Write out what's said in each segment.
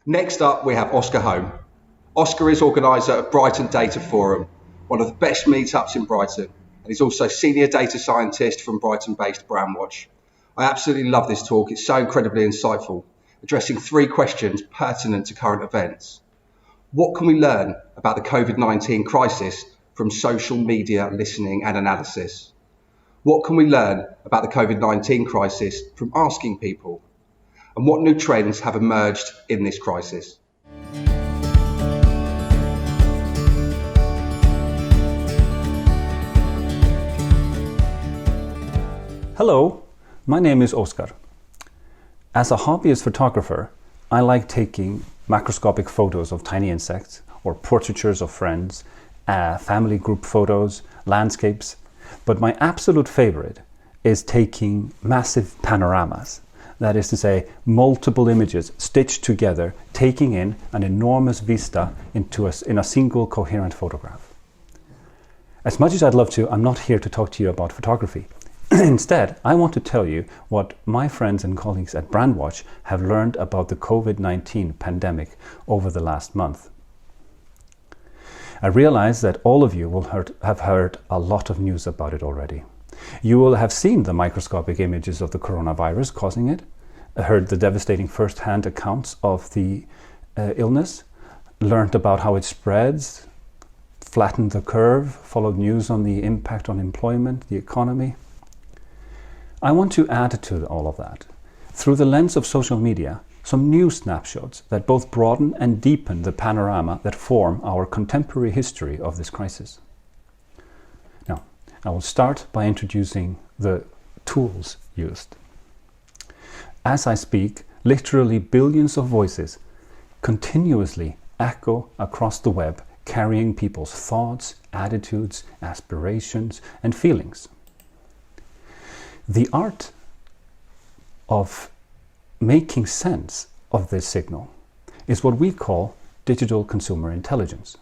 Next up, we have Oskar Holm. Oskar is organiser of Brighton Data Forum, one of the best meetups in Brighton, and he's also senior data scientist from Brighton-based Brandwatch. I absolutely love this talk. It's so incredibly insightful, addressing 3 questions pertinent to current events. What can we learn about the COVID-19 crisis from social media listening and analysis? What can we learn about the COVID-19 crisis from asking people? And what new trends have emerged in this crisis? Hello, my name is Oskar. As a hobbyist photographer, I like taking macroscopic photos of tiny insects or portraitures of friends, family group photos, landscapes, but my absolute favorite is taking massive panoramas. That is to say, multiple images stitched together, taking in an enormous vista in a single coherent photograph. As much as I'd love to, I'm not here to talk to you about photography. Instead, I want to tell you what my friends and colleagues at Brandwatch have learned about the COVID-19 pandemic over the last month. I realize that all of you will have heard a lot of news about it already. You will have seen the microscopic images of the coronavirus causing it, heard the devastating first-hand accounts of the illness, learned about how it spreads, flattened the curve, followed news on the impact on employment, the economy. I want to add to all of that, through the lens of social media, some new snapshots that both broaden and deepen the panorama that form our contemporary history of this crisis. Now, I will start by introducing the tools used. As I speak, literally billions of voices continuously echo across the web, carrying people's thoughts, attitudes, aspirations, and feelings. The art of making sense of this signal is what we call digital consumer intelligence.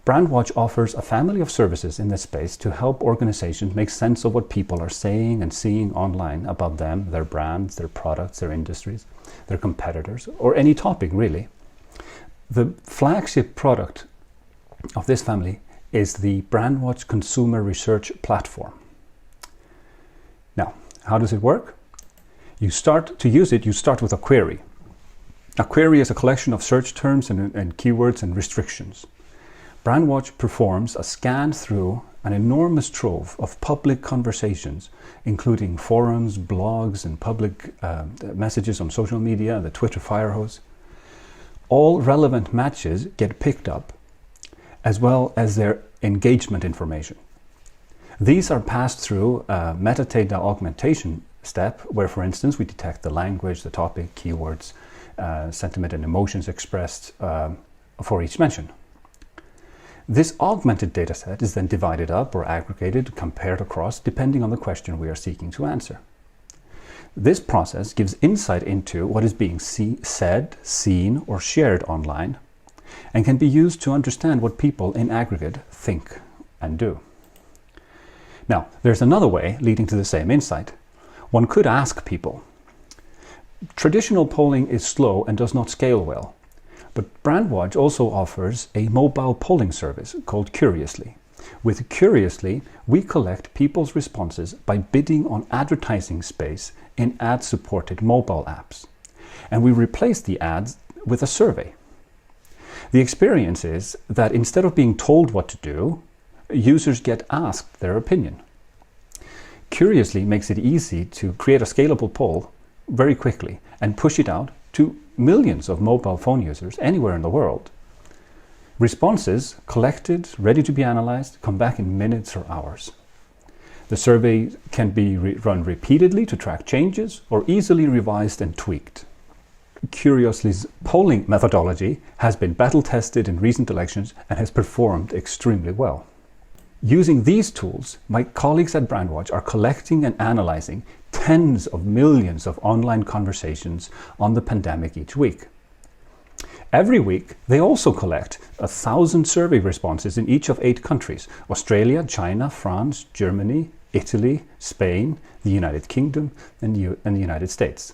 Brandwatch offers a family of services in this space to help organizations make sense of what people are saying and seeing online about them, their brands, their products, their industries, their competitors, or any topic really. The flagship product of this family is the Brandwatch Consumer Research Platform. Now, how does it work? You start with a query. A query is a collection of search terms and keywords and restrictions. Brandwatch performs a scan through an enormous trove of public conversations, including forums, blogs, and public messages on social media, the Twitter firehose. All relevant matches get picked up, as well as their engagement information. These are passed through a metadata augmentation step, where, for instance, we detect the language, the topic, keywords, sentiment, and emotions expressed for each mention. This augmented dataset is then divided up or aggregated, compared across, depending on the question we are seeking to answer. This process gives insight into what is being said, seen, or shared online, and can be used to understand what people in aggregate think and do. Now, there's another way leading to the same insight. One could ask people. Traditional polling is slow and does not scale well. But Brandwatch also offers a mobile polling service called Curiously. With Curiously, we collect people's responses by bidding on advertising space in ad-supported mobile apps. And we replace the ads with a survey. The experience is that instead of being told what to do, users get asked their opinion. Curiously makes it easy to create a scalable poll very quickly and push it out to millions of mobile phone users anywhere in the world. Responses collected, ready to be analyzed, come back in minutes or hours. The survey can be run repeatedly to track changes or easily revised and tweaked. Curiously's polling methodology has been battle tested in recent elections and has performed extremely well. Using these tools, my colleagues at Brandwatch are collecting and analyzing tens of millions of online conversations on the pandemic each week. Every week, they also collect 1,000 survey responses in each of 8 countries: Australia, China, France, Germany, Italy, Spain, the United Kingdom, and the United States.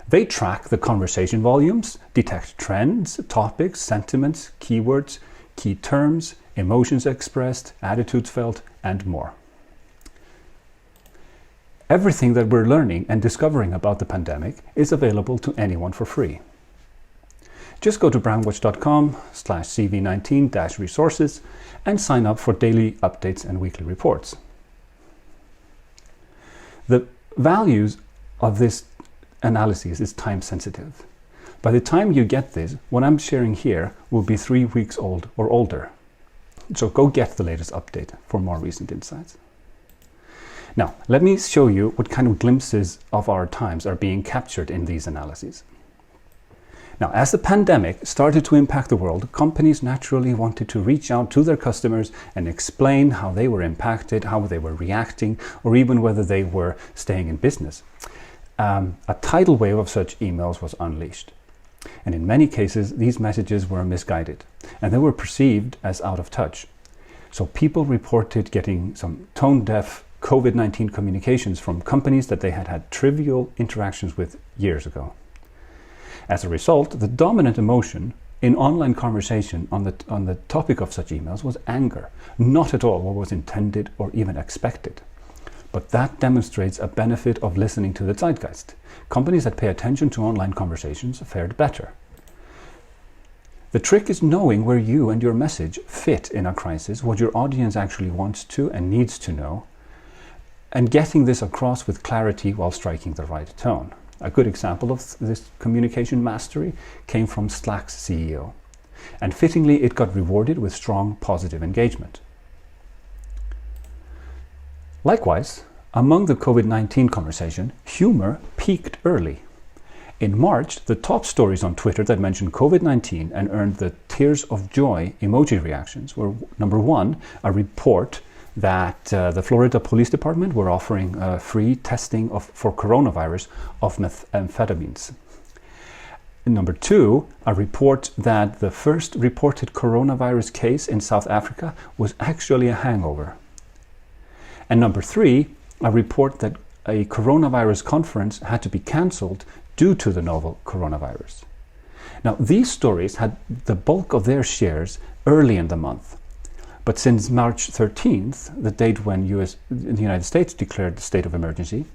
They track the conversation volumes, detect trends, topics, sentiments, keywords, key terms, emotions expressed, attitudes felt, and more. Everything that we're learning and discovering about the pandemic is available to anyone for free. Just go to brandwatch.com/cv19-resources and sign up for daily updates and weekly reports. The values of this analysis is time sensitive. By the time you get this, what I'm sharing here will be 3 weeks old or older. So go get the latest update for more recent insights. Now, let me show you what kind of glimpses of our times are being captured in these analyses. Now, as the pandemic started to impact the world, companies naturally wanted to reach out to their customers and explain how they were impacted, how they were reacting, or even whether they were staying in business. A tidal wave of such emails was unleashed. And in many cases, these messages were misguided, and they were perceived as out of touch. So people reported getting some tone-deaf COVID-19 communications from companies that they had had trivial interactions with years ago. As a result, the dominant emotion in online conversation on the topic of such emails was anger, not at all what was intended or even expected. But that demonstrates a benefit of listening to the zeitgeist. Companies that pay attention to online conversations fared better. The trick is knowing where you and your message fit in a crisis, what your audience actually wants to and needs to know, and getting this across with clarity while striking the right tone. A good example of this communication mastery came from Slack's CEO, and fittingly it got rewarded with strong positive engagement. Likewise, among the COVID-19 conversation, humor peaked early. In March, the top stories on Twitter that mentioned COVID-19 and earned the tears of joy emoji reactions were: number 1, a report that the Florida Police Department were offering free testing for coronavirus of methamphetamines. Number 2, a report that the first reported coronavirus case in South Africa was actually a hangover. And number 3, a report that a coronavirus conference had to be cancelled due to the novel coronavirus. Now, these stories had the bulk of their shares early in the month. But since March 13th, the date when the United States declared the state of emergency,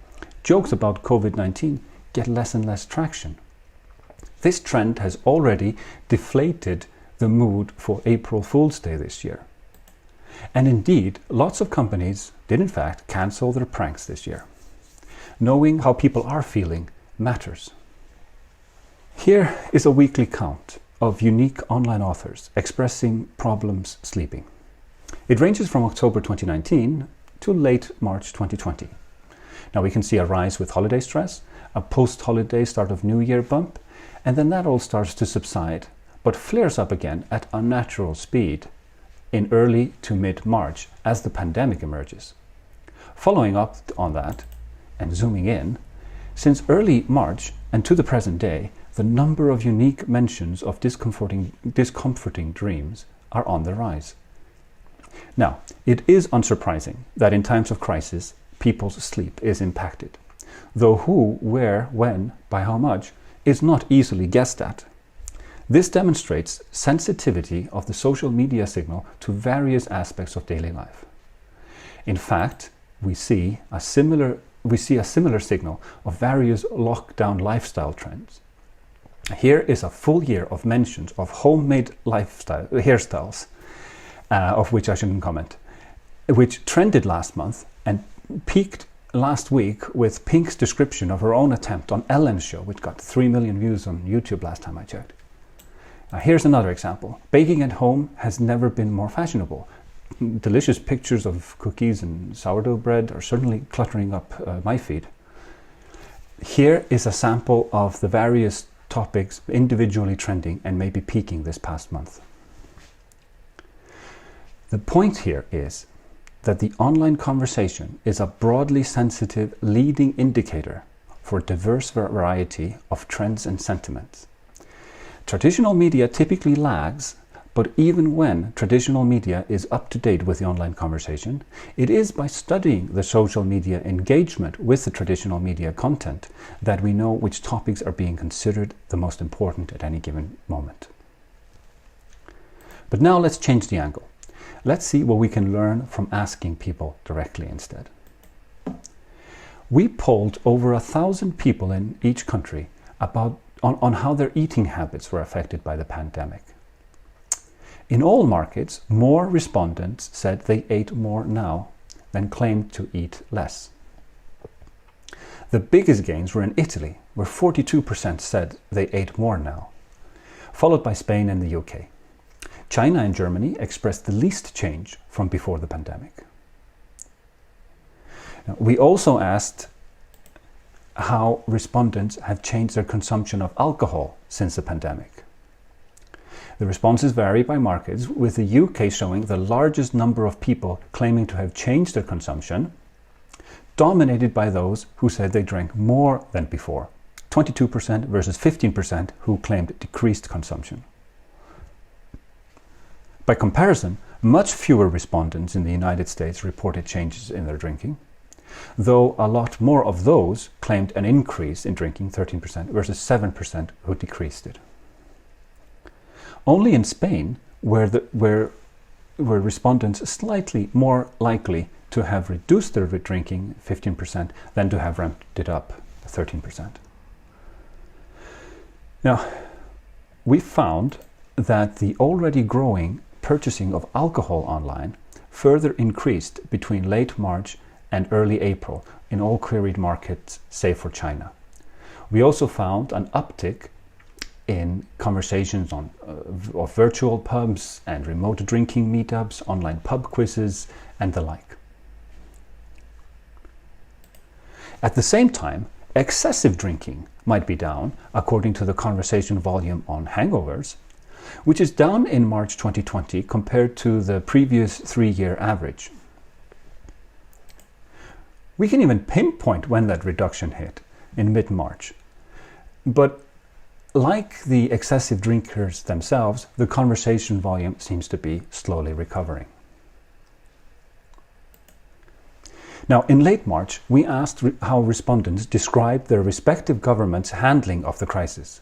jokes about COVID-19 get less and less traction. This trend has already deflated the mood for April Fool's Day this year. And indeed, lots of companies did in fact cancel their pranks this year. Knowing how people are feeling matters. Here is a weekly count of unique online authors expressing problems sleeping. It ranges from October 2019 to late March 2020. Now we can see a rise with holiday stress, a post-holiday start of New Year bump, and then that all starts to subside, but flares up again at unnatural speed in early to mid-March as the pandemic emerges. Following up on that, and zooming in, since early March and to the present day, the number of unique mentions of discomforting dreams are on the rise. Now, it is unsurprising that in times of crisis, people's sleep is impacted, though who, where, when, by how much is not easily guessed at. This demonstrates sensitivity of the social media signal to various aspects of daily life. In fact, we see a similar signal of various lockdown lifestyle trends. Here is a full year of mentions of homemade hairstyles, of which I shouldn't comment, which trended last month and peaked last week with Pink's description of her own attempt on Ellen's show, which got 3 million views on YouTube last time I checked. Here's another example. Baking at home has never been more fashionable. Delicious pictures of cookies and sourdough bread are certainly cluttering up my feed. Here is a sample of the various topics individually trending and maybe peaking this past month. The point here is that the online conversation is a broadly sensitive leading indicator for a diverse variety of trends and sentiments. Traditional media typically lags, but even when traditional media is up to date with the online conversation, it is by studying the social media engagement with the traditional media content that we know which topics are being considered the most important at any given moment. But now let's change the angle. Let's see what we can learn from asking people directly instead. We polled over 1,000 people in each country on how their eating habits were affected by the pandemic. In all markets, more respondents said they ate more now than claimed to eat less. The biggest gains were in Italy, where 42% said they ate more now, followed by Spain and the UK. China and Germany expressed the least change from before the pandemic. Now, we also asked how respondents have changed their consumption of alcohol since the pandemic. The responses vary by markets, with the UK showing the largest number of people claiming to have changed their consumption, dominated by those who said they drank more than before, 22% versus 15% who claimed decreased consumption. By comparison, much fewer respondents in the United States reported changes in their drinking, though a lot more of those claimed an increase in drinking, 13% versus 7% who decreased it. Only in Spain were respondents slightly more likely to have reduced their drinking, 15%, than to have ramped it up, 13%. Now, we found that the already growing purchasing of alcohol online further increased between late March and early April in all queried markets save for China. We also found an uptick in conversations of virtual pubs and remote drinking meetups, online pub quizzes, and the like. At the same time, excessive drinking might be down, according to the conversation volume on hangovers, which is down in March 2020 compared to the previous 3-year average. We can even pinpoint when that reduction hit, in mid-March. But like the excessive drinkers themselves, the conversation volume seems to be slowly recovering. Now, in late March, we asked how respondents described their respective governments' handling of the crisis.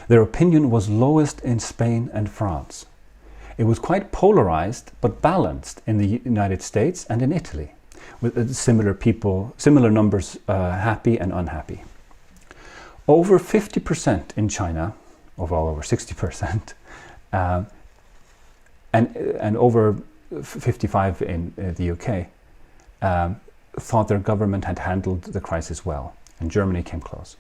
Their opinion was lowest in Spain and France. It was quite polarized but balanced in the United States and in Italy, with similar numbers happy and unhappy. Over 50% in China, or well over 60%, and over 55% in the UK, thought their government had handled the crisis well, and Germany came close.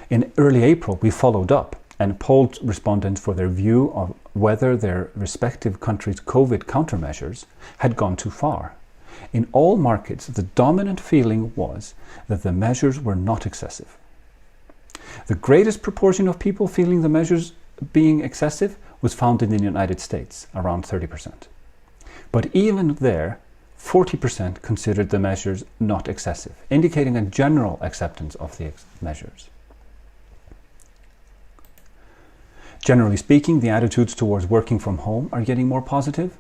In early April, we followed up and polled respondents for their view of whether their respective countries' COVID countermeasures had gone too far. In all markets, the dominant feeling was that the measures were not excessive. The greatest proportion of people feeling the measures being excessive was found in the United States, around 30%. But even there, 40% considered the measures not excessive, indicating a general acceptance of the measures. Generally speaking, the attitudes towards working from home are getting more positive.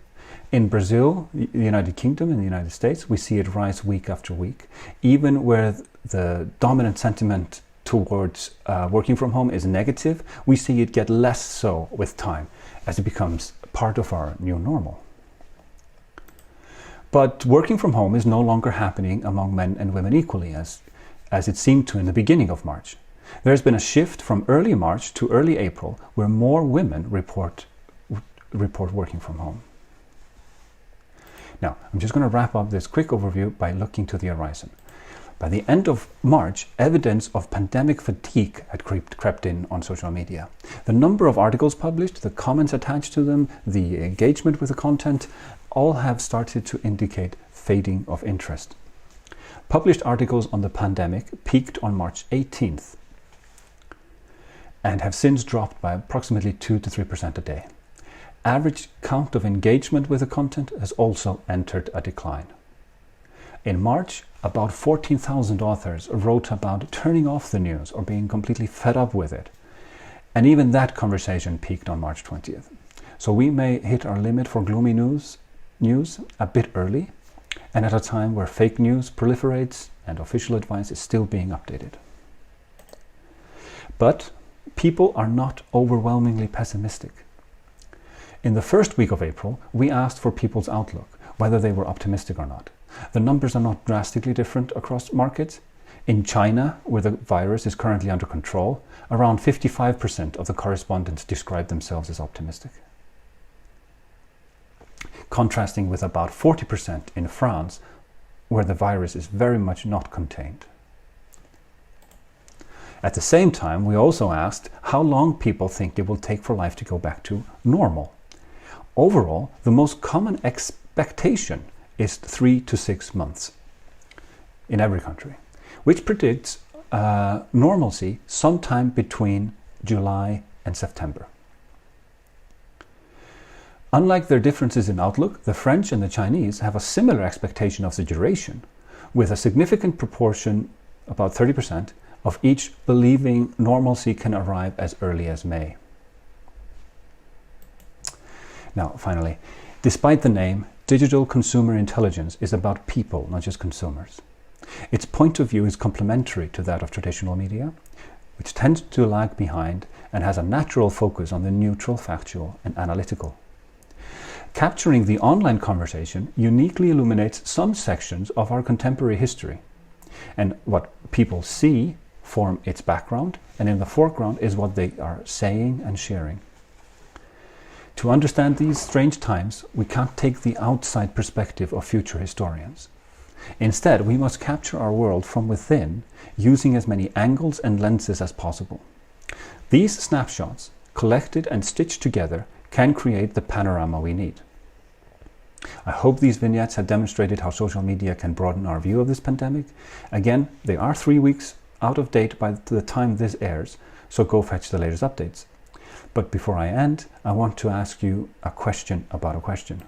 In Brazil, the United Kingdom, and the United States, we see it rise week after week, even where the dominant sentiment towards working from home is negative. We see it get less so with time as it becomes part of our new normal. But working from home is no longer happening among men and women equally, as it seemed to in the beginning of March. There's been a shift from early March to early April where more women report working from home. Now, I'm just going to wrap up this quick overview by looking to the horizon. By the end of March, evidence of pandemic fatigue had crept in on social media. The number of articles published, the comments attached to them, the engagement with the content, all have started to indicate fading of interest. Published articles on the pandemic peaked on March 18th and have since dropped by approximately 2 to 3% a day. Average count of engagement with the content has also entered a decline. In March, about 14,000 authors wrote about turning off the news or being completely fed up with it. And even that conversation peaked on March 20th. So we may hit our limit for gloomy news a bit early, and at a time where fake news proliferates and official advice is still being updated. But people are not overwhelmingly pessimistic. In the first week of April, we asked for people's outlook, whether they were optimistic or not. The numbers are not drastically different across markets. In China, where the virus is currently under control, around 55% of the correspondents describe themselves as optimistic. Contrasting with about 40% in France, where the virus is very much not contained. At the same time, we also asked how long people think it will take for life to go back to normal. Overall, the most common expectation is 3 to 6 months in every country, which predicts normalcy sometime between July and September. Unlike their differences in outlook, the French and the Chinese have a similar expectation of the duration, with a significant proportion, about 30%, of each believing normalcy can arrive as early as May. Now, finally, despite the name, digital consumer intelligence is about people, not just consumers. Its point of view is complementary to that of traditional media, which tends to lag behind and has a natural focus on the neutral, factual, and analytical. Capturing the online conversation uniquely illuminates some sections of our contemporary history, and what people see form its background, and in the foreground is what they are saying and sharing. To understand these strange times, we can't take the outside perspective of future historians. Instead, we must capture our world from within, using as many angles and lenses as possible. These snapshots, collected and stitched together, can create the panorama we need. I hope these vignettes have demonstrated how social media can broaden our view of this pandemic. Again, they are 3 weeks out of date by the time this airs, so go fetch the latest updates. But before I end, I want to ask you a question about a question.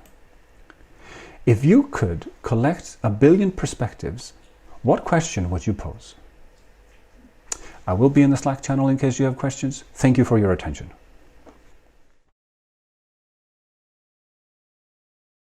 If you could collect 1 billion perspectives, what question would you pose? I will be in the Slack channel in case you have questions. Thank you for your attention.